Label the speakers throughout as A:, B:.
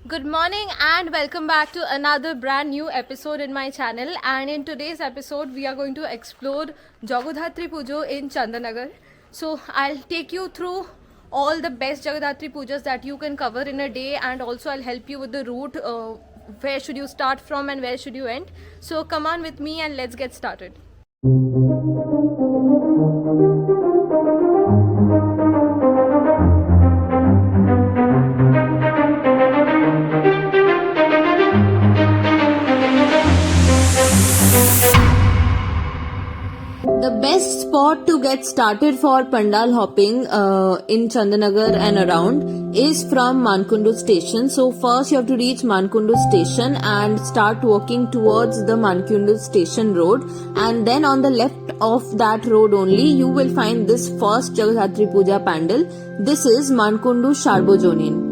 A: Good morning and welcome back to another brand new episode in my channel. And in today's episode, we are going to explore Jagadhatri Pujo in Chandanagar. So I'll take you through all the best Jagadhatri Pujas that you can cover in a day, and also I'll help you with the route. Where should you start from and where should you end? So come on with me and let's get started. The best spot to get started for Pandal hopping in Chandanagar and around is from Mankundu station. So first you have to reach Mankundu station and start walking towards the Mankundu station road, and then on the left of that road only you will find this first Jagadhatri Puja pandal. This is Mankundu Sarbojonin.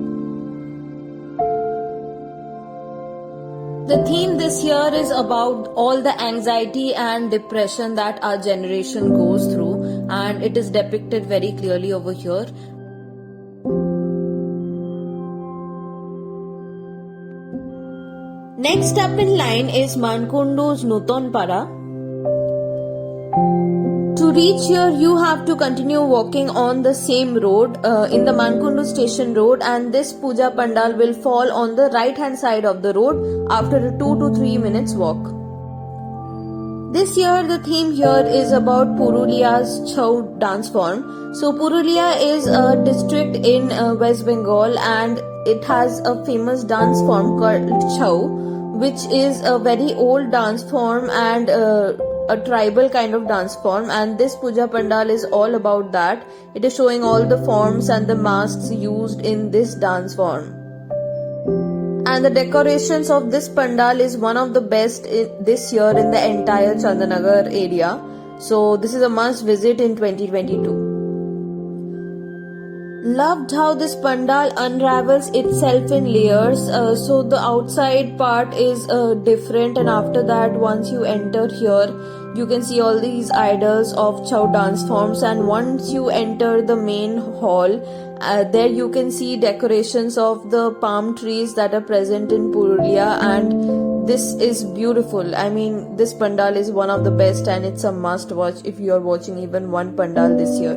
A: The theme this year is about all the anxiety and depression that our generation goes through, and it is depicted very clearly over here. Next up in line is Mankundu's Nutonpara. To reach here, you have to continue walking on the same road in the Mankundu station road, and this puja pandal will fall on the right hand side of the road after a 2 to 3 minutes walk. This year the theme here is about Purulia's Chhau dance form. So Purulia is a district in West Bengal, and it has a famous dance form called Chhau, which is a very old dance form and a tribal kind of dance form, and this puja pandal is all about that. It is showing all the forms and the masks used in this dance form. And the decorations of this pandal is one of the best this year in the entire Chandanagar area. So this is a must visit in 2022. Loved how this pandal unravels itself in layers. So the outside part is different, and after that once you enter here you can see all these idols of Chhau dance forms, and once you enter the main hall, there you can see decorations of the palm trees that are present in Purulia, and this is beautiful. I mean, this pandal is one of the best and it's a must watch if you are watching even one pandal this year.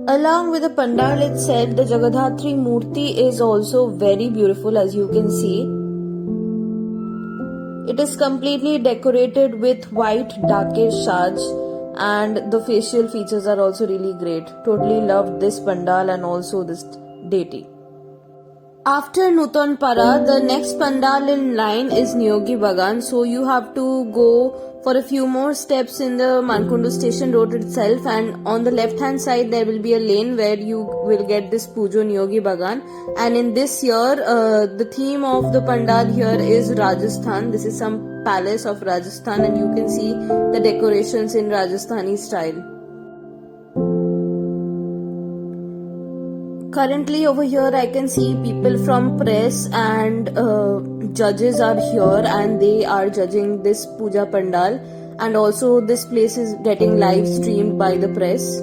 A: Along with the pandal itself, the Jagadhatri Murti is also very beautiful, as you can see. It is completely decorated with white Dakesh Shaj, and the facial features are also really great. Totally loved this pandal and also this deity. After Nutonpara, the next pandal in line is Niyogi Bagan. So you have to go for a few more steps in the Mankundu station road itself, and on the left hand side there will be a lane where you will get this Pujo Niyogi Bagan. And in this year, the theme of the pandal here is Rajasthan. This is some palace of Rajasthan, and you can see the decorations in Rajasthani style. Currently over here I can see people from press and judges are here, and they are judging this puja pandal, and also this place is getting live streamed by the press.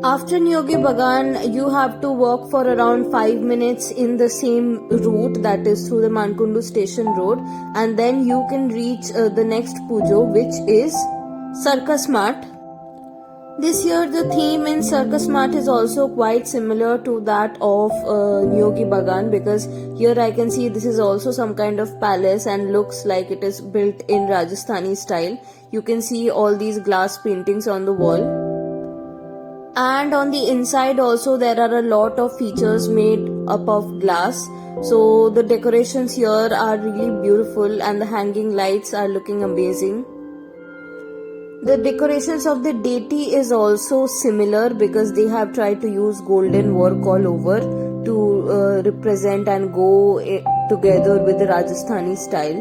A: After Niyogi Bagan, you have to walk for around 5 minutes in the same route, that is through the Mankundu station road, and then you can reach the next pujo, which is Circus Mart. This year the theme in Circus Mart is also quite similar to that of Niyogi Bagan, because here I can see this is also some kind of palace and looks like it is built in Rajasthani style. You can see all these glass paintings on the wall. And on the inside also there are a lot of features made up of glass. So the decorations here are really beautiful, and the hanging lights are looking amazing. The decorations of the deity is also similar, because they have tried to use golden work all over to represent and go together with the Rajasthani style.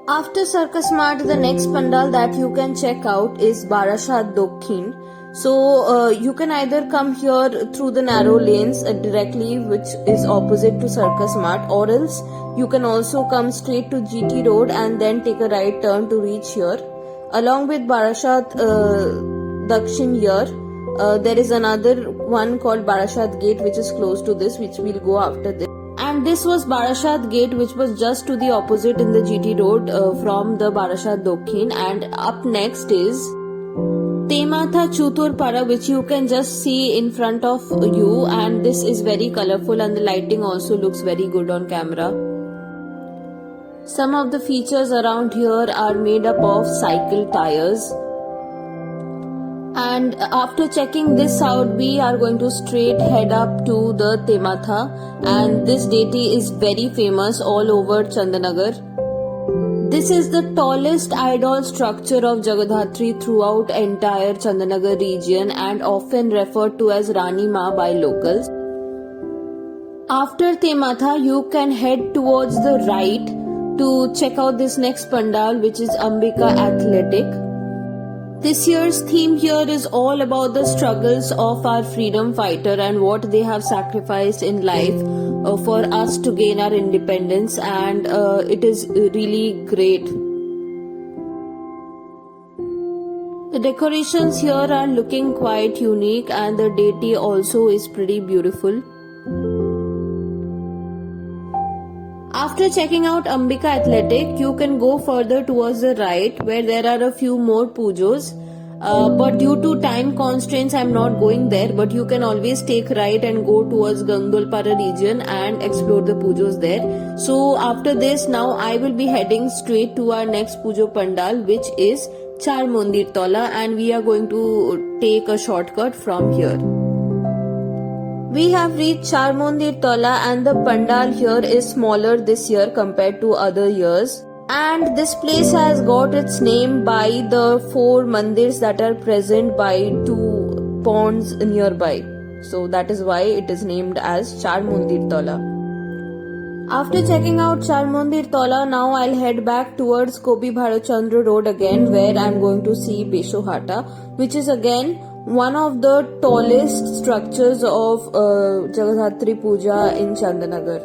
A: After Circus Mart, the next pandal that you can check out is Barashat Dokhin. So you can either come here through the narrow lanes directly, which is opposite to Circus Mart, or else you can also come straight to GT Road and then take a right turn to reach here. Along with Barashat Dakshin here, there is another one called Barashat Gate, which is close to this, which we'll go after this. And this was Barashat Gate, which was just to the opposite in the GT Road from the Barashat Dokhin. And up next is Tematha Chuturpara, which you can just see in front of you, and this is very colorful and the lighting also looks very good on camera. Some of the features around here are made up of cycle tires. And after checking this out, we are going to straight head up to the Tematha, and this deity is very famous all over Chandanagar. This is the tallest idol structure of Jagadhatri throughout entire Chandanagar region and often referred to as Rani Ma by locals. After Tematha, you can head towards the right to check out this next pandal, which is Ambika Athletic. This year's theme here is all about the struggles of our freedom fighter and what they have sacrificed in life for us to gain our independence, and it is really great. The decorations here are looking quite unique and the deity also is pretty beautiful. After checking out Ambika Athletic, you can go further towards the right where there are a few more pujos. But due to time constraints, I'm not going there. But you can always take right and go towards Gangdolpara region and explore the pujos there. So after this, now I will be heading straight to our next pujo pandal, which is Char Mondir Tola, and we are going to take a shortcut from here. We have reached Char Mondir Tola, and the pandal here is smaller this year compared to other years. And this place has got its name by the 4 mandirs that are present by 2 ponds nearby. So that is why it is named as Char Mondir Tola. After checking out Char Mondir Tola, now I'll head back towards Kobi Bharachandra Road again, where I'm going to see Beshohata, which is again one of the tallest structures of Jagadhatri Puja in Chandanagar.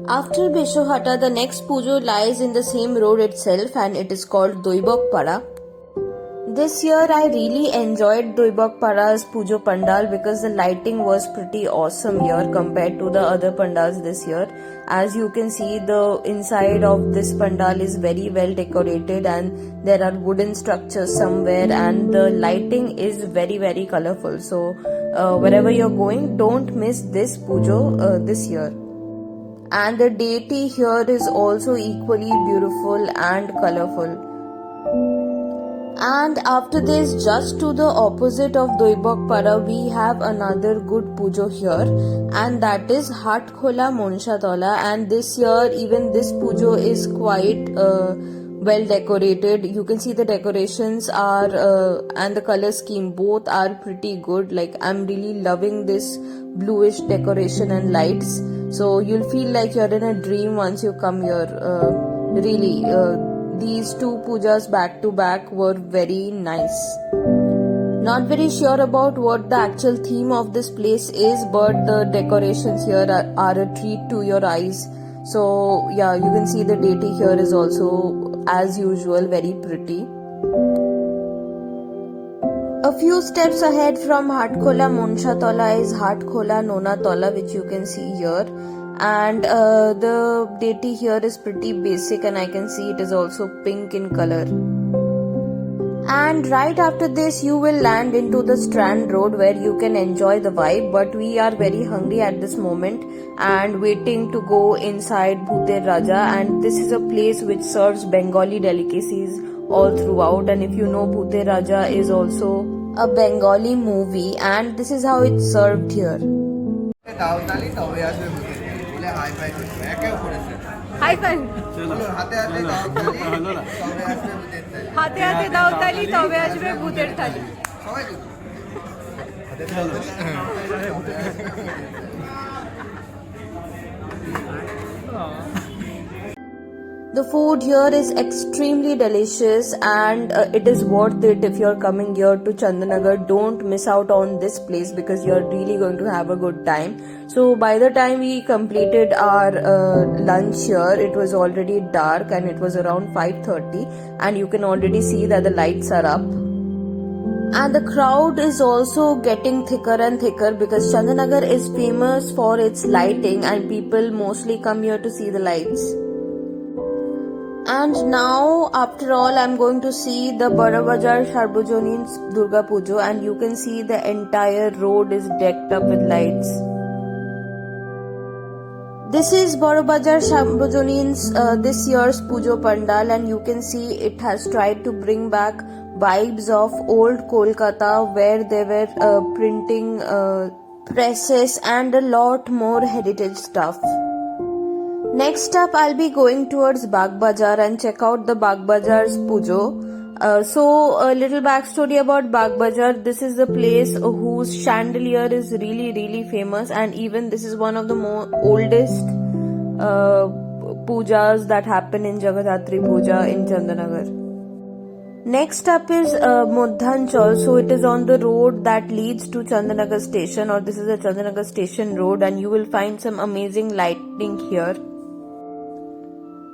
A: After Beshohata, the next pujo lies in the same road itself, and it is called Doibok Para. This year I really enjoyed Doibok Para's pujo pandal because the lighting was pretty awesome here compared to the other pandals this year. As you can see, the inside of this pandal is very well decorated and there are wooden structures somewhere, and the lighting is very colorful. So wherever you're going, don't miss this pujo this year. And the deity here is also equally beautiful and colorful. And after this, just to the opposite of Doibok Para, we have another good pujo here, and that is Hat Khola Monsha Tola. And this year, even this pujo is quite well decorated. You can see the decorations are and the color scheme both are pretty good. Like, I'm really loving this bluish decoration and lights. So you'll feel like you're in a dream once you come here. Really, these 2 pujas back to back were very nice. Not very sure about what the actual theme of this place is, but the decorations here are a treat to your eyes. So yeah, you can see the deity here is also, as usual, very pretty. A few steps ahead from Hat Khola Monsha Tola is Hat Khola Nona Tola, which you can see here. And the deity here is pretty basic, and I can see it is also pink in color. And right after this, you will land into the Strand Road where you can enjoy the vibe. But we are very hungry at this moment and waiting to go inside Bhuter Raja. And this is a place which serves Bengali delicacies all throughout. And if you know, Bhuter Raja is also a Bengali movie, and this is how it's served here.
B: High five হাতে হাতে দাও তালি তবে আসবে ভূতের থালি।
A: The food here is extremely delicious, and it is worth it if you're coming here to Chandanagar. Don't miss out on this place because you're really going to have a good time. So by the time we completed our lunch here, it was already dark and it was around 5:30, and you can already see that the lights are up. And the crowd is also getting thicker and thicker because Chandanagar is famous for its lighting and people mostly come here to see the lights. And now, after all, I'm going to see the Bada Bazaar Sarbojanin's Durga Pujo, and you can see the entire road is decked up with lights. This is Bada Bazaar Sarbojanin's this year's Pujo Pandal, and you can see it has tried to bring back vibes of old Kolkata where they were printing presses and a lot more heritage stuff. Next up, I'll be going towards Bagh Bazaar and check out the Bagh Bazaar's Pujo. So a little backstory about Bagh Bazaar. This is the place whose chandelier is really famous, and even this is one of the oldest pujas that happen in Jagadhatri Puja in Chandanagar. Next up is Modhanchal. So it is on the road that leads to Chandanagar station, or this is the Chandanagar station road, and you will find some amazing lighting here.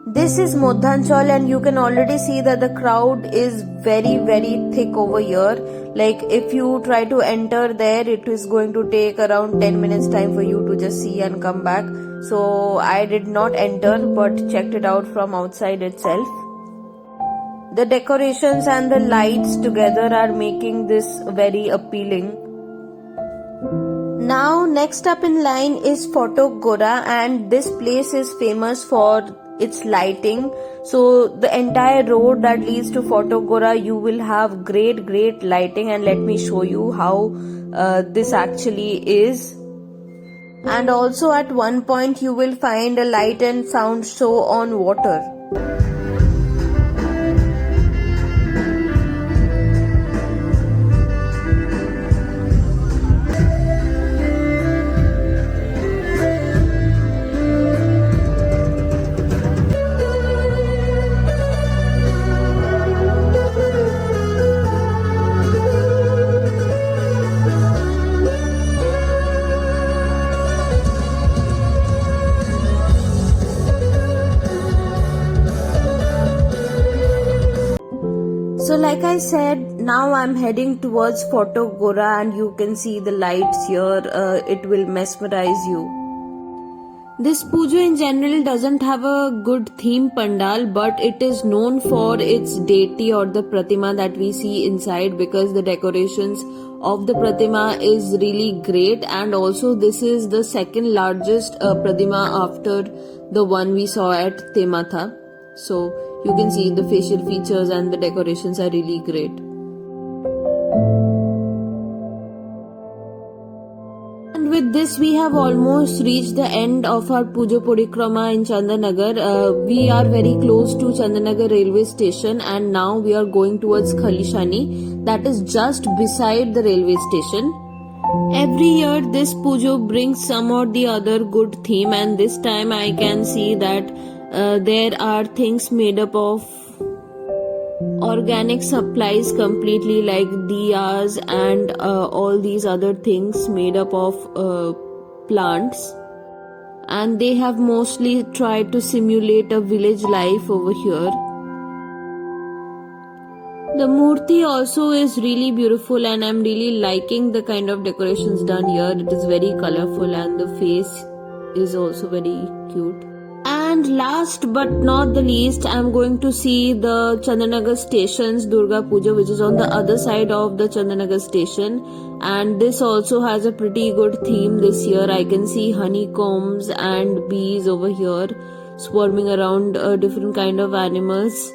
A: This is Modhanchal, and you can already see that the crowd is very thick over here. Like if you try to enter there, it is going to take around 10 minutes time for you to just see and come back. So I did not enter but checked it out from outside itself. The decorations and the lights together are making this very appealing. Now next up in line is Photo Gora, and this place is famous for its lighting. So the entire road that leads to Photo Gora, you will have great lighting, and let me show you how this actually is. And also at one point you will find a light and sound show on water. So like I said, now I'm heading towards Photo Gora, and you can see the lights here. It will mesmerize you. This pujo in general doesn't have a good theme pandal, but it is known for its deity or the pratima that we see inside, because the decorations of the pratima is really great, and also this is the second largest pratima after the one we saw at Tematha. So you can see the facial features and the decorations are really great. And with this, we have almost reached the end of our Pujo Parikrama in Chandanagar. We are very close to Chandanagar railway station, and now we are going towards Khalishani, that is just beside the railway station. Every year this Pujo brings some or the other good theme, and this time I can see that there are things made up of organic supplies completely, like diyas and all these other things made up of plants, and they have mostly tried to simulate a village life over here. The murti also is really beautiful, and I'm really liking the kind of decorations done here. It is very colorful and the face is also very cute. And last but not the least, I'm going to see the Chandanagar station's Durga Puja, which is on the other side of the Chandanagar station, and this also has a pretty good theme this year. I can see honeycombs and bees over here swarming around different kind of animals.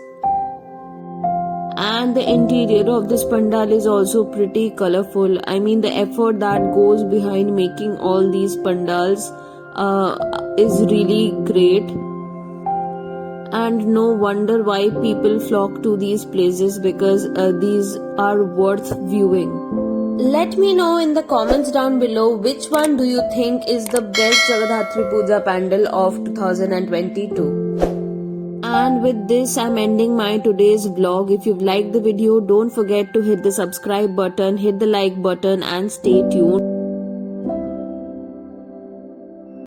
A: And the interior of this pandal is also pretty colorful. I mean, the effort that goes behind making all these pandals is really great. And no wonder why people flock to these places, because these are worth viewing. Let me know in the comments down below which one do you think is the best Jagadhatri Puja pandal of 2022. And with this, I'm ending my today's vlog. If you've liked the video, don't forget to hit the subscribe button, hit the like button, and stay tuned.